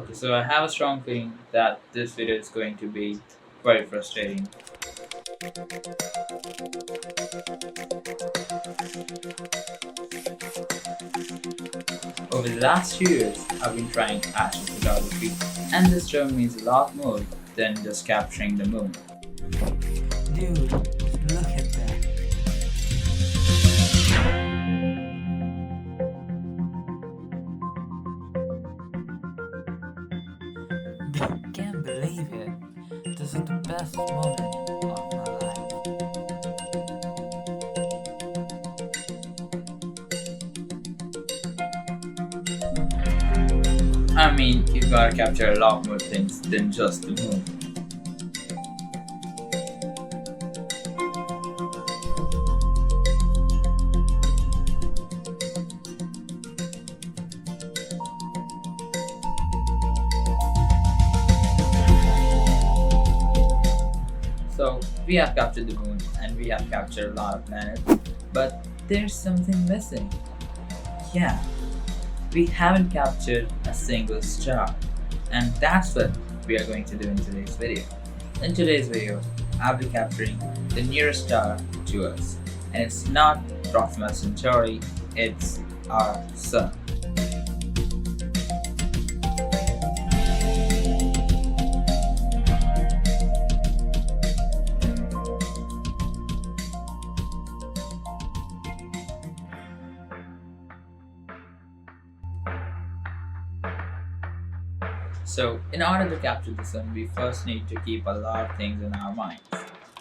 Okay, so I have a strong feeling that this video is going to be very frustrating. Over the last few years, I've been trying astrophotography, and this term means a lot more than just capturing the moon. Dude, look at that. Dude, can't believe it. This is the best moment of my life. I mean, you gotta capture a lot more things than just the moon. So, we have captured the moon and we have captured a lot of planets, but there's something missing. Yeah, we haven't captured a single star, and that's what we are going to do in today's video. In today's video, I'll be capturing the nearest star to us, and it's not Proxima Centauri, it's our Sun. So, in order to capture the sun, we first need to keep a lot of things in our minds.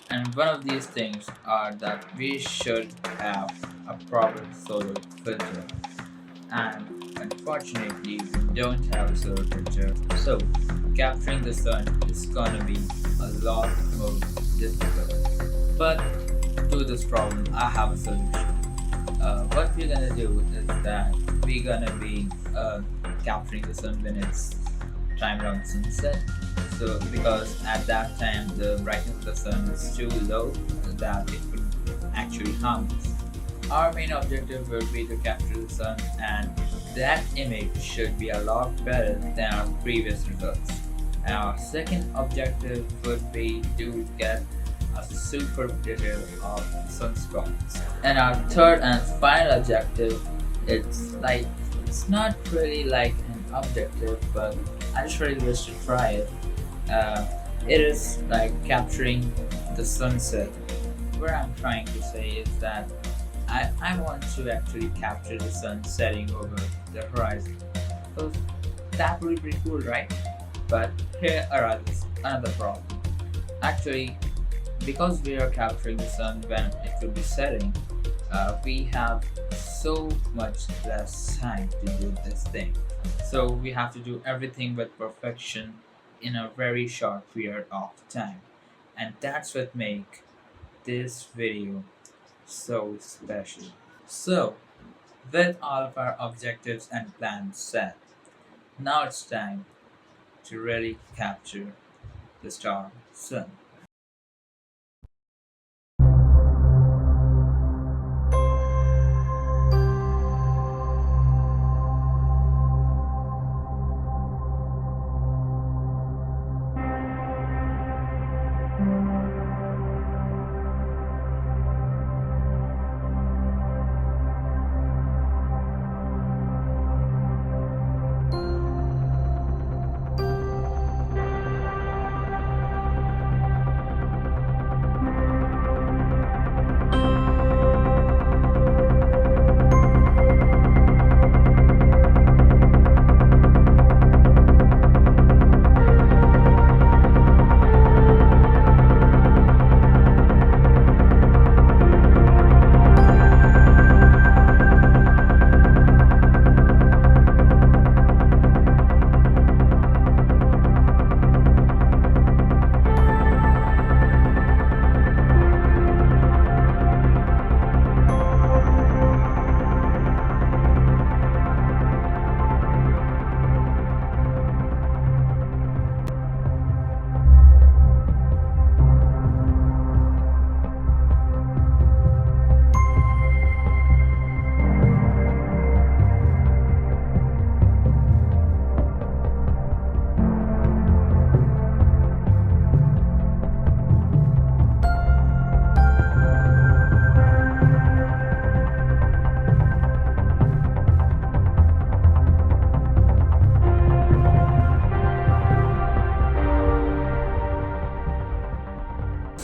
And one of these things are that we should have a proper solar filter. And unfortunately, we don't have a solar filter. So, capturing the sun is gonna be a lot more difficult. But to this problem, I have a solution. What we're gonna do is that we're gonna be capturing the sun when it's time around sunset. So because at that time the brightness of the sun is too low that it could actually harm us. Our main objective will be to capture the sun, and that image should be a lot better than our previous results. And our second objective would be to get a super detail of sunspots. And our third and final objective, it's not really like an objective, but I just really wish to try it. It is like capturing the sunset. What I'm trying to say is that I want to actually capture the sun setting over the horizon. So that would be pretty cool, right? But here arises another problem. Actually, because we are capturing the sun when it will be setting, we have so much less time to do this thing. So we have to do everything with perfection in a very short period of time. And that's what make this video so special. So, with all of our objectives and plans set, now it's time to really capture the star sun.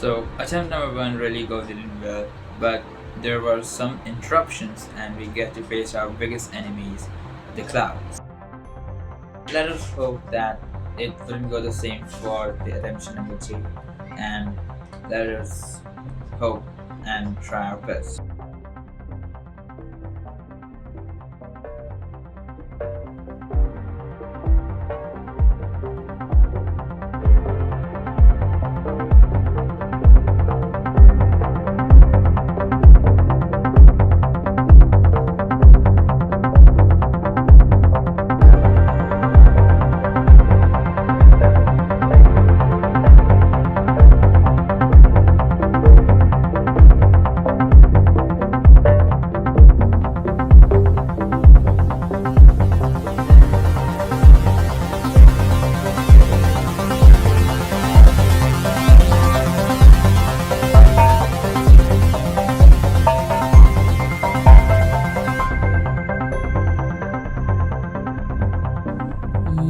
So attempt number one really goes in well, but there were some interruptions and we get to face our biggest enemies, the clouds. Let us hope that it wouldn't go the same for the attempt number two, and let us hope and try our best.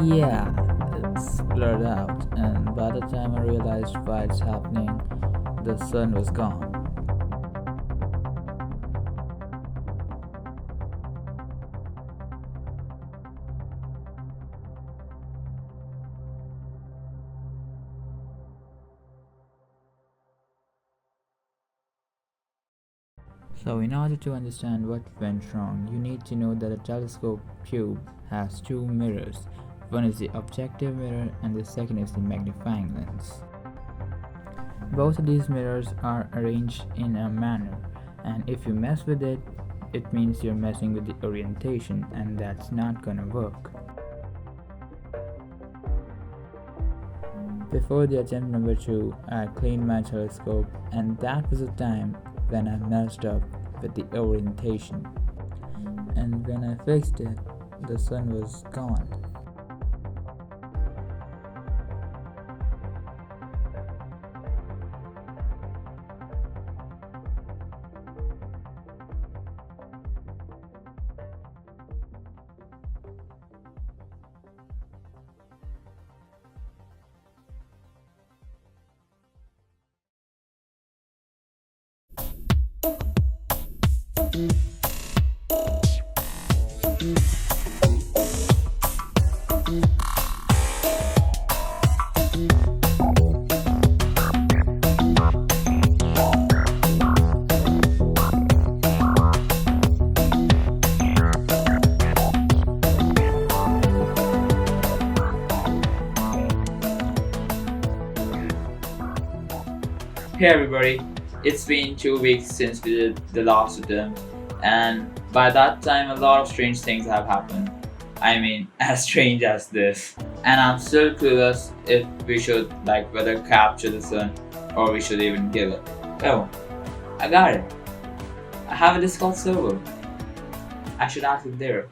Yeah, it's blurred out, and by the time I realized why it's happening, the sun was gone. So, in order to understand what went wrong, you need to know that a telescope tube has two mirrors. One is the objective mirror, and the second is the magnifying lens. Both of these mirrors are arranged in a manner, and if you mess with it, it means you're messing with the orientation, and that's not gonna work. Before the attempt number two, I cleaned my telescope, and that was the time when I messed up with the orientation. And when I fixed it, the sun was gone. Hey everybody, it's been 2 weeks since we did the last attempt, and by that time a lot of strange things have happened. I mean, as strange as this. And I'm still clueless if we should whether capture the sun or we should even give it. Oh, I got it. I have a Discord server. I should ask it there.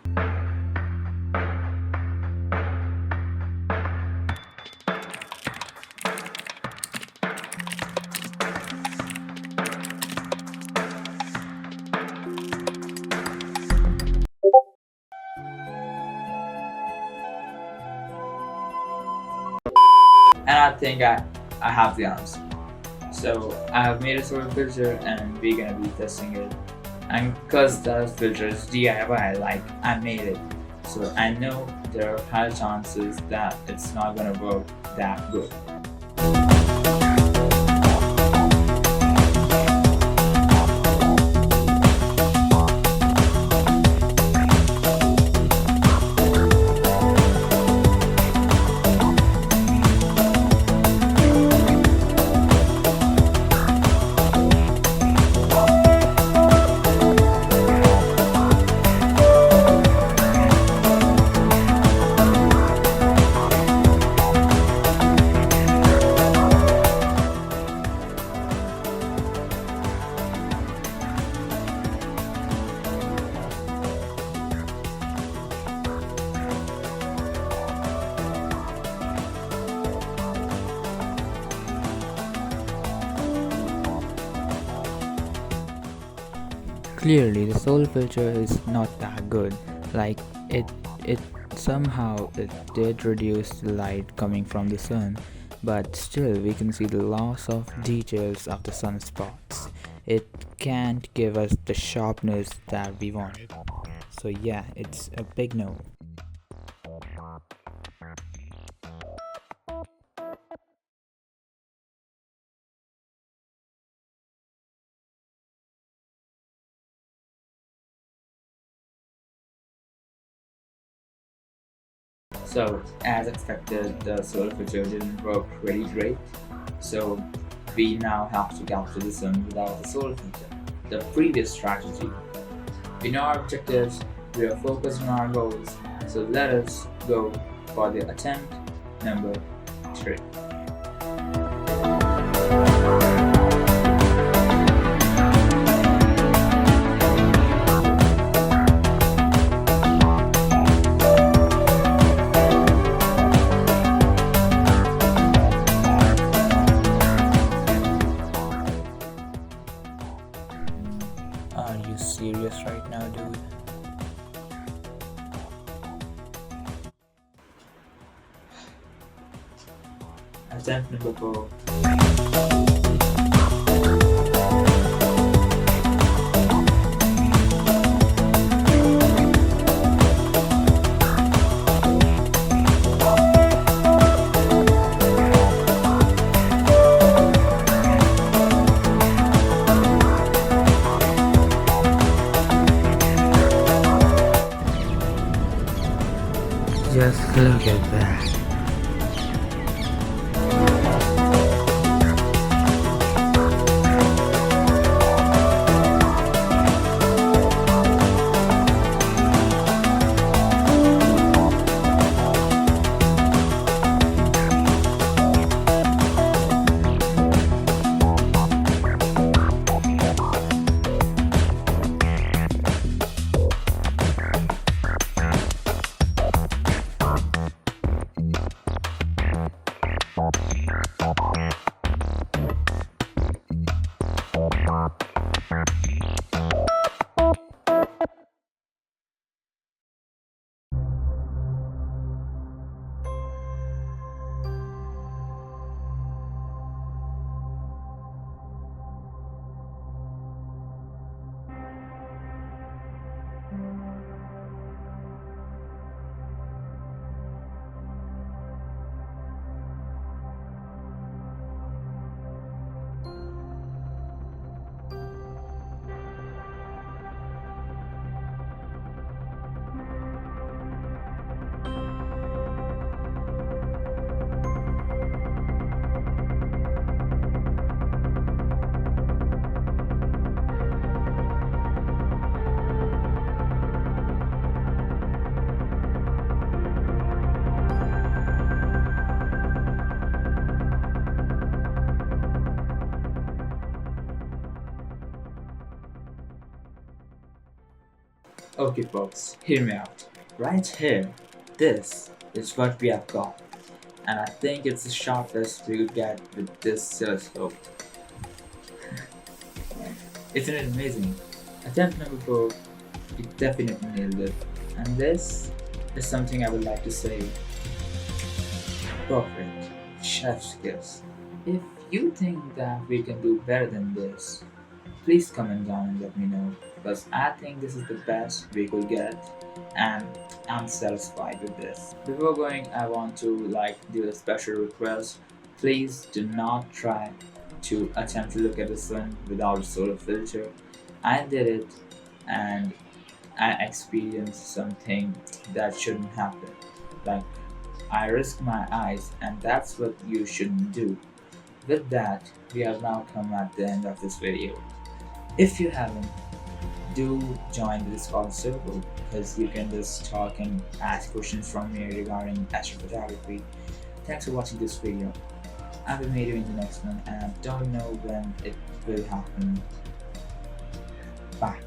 And I think I have the answer. So I have made a solar filter and we're gonna be testing it. And because that filter is DIY, I made it. So I know there are high chances that it's not gonna work that good. Clearly, the solar filter is not that good. Like it somehow it did reduce the light coming from the sun, but still we can see the loss of details of the sunspots. It can't give us the sharpness that we want. So yeah, it's a big no. So, as expected, the solar filter didn't work really great. So, we now have to capture the sun without the solar filter. The previous strategy. We know our objectives, we are focused on our goals. So, let us go for the attempt number 3. Are you serious right now, dude? Attempt number 4. Just look at that. Okay, folks, hear me out. Right here, this is what we have got, and I think it's the sharpest we could get with this telescope. Isn't it amazing? Attempt number 4, we definitely nailed it. And this is something I would like to say. Perfect. Chef's kiss. If you think that we can do better than this, please comment down and let me know, because I think this is the best we could get and I'm satisfied with this. Before going, I want to do a special request. Please do not try to attempt to look at the sun without a solar filter. I did it and I experienced something that shouldn't happen. Like, I risked my eyes, and that's what you shouldn't do. With that, we have now come at the end of this video. If you haven't, do join the Discord server, because you can just talk and ask questions from me regarding astrophotography. Thanks for watching this video. I will meet you in the next one, and I don't know when it will happen. Bye.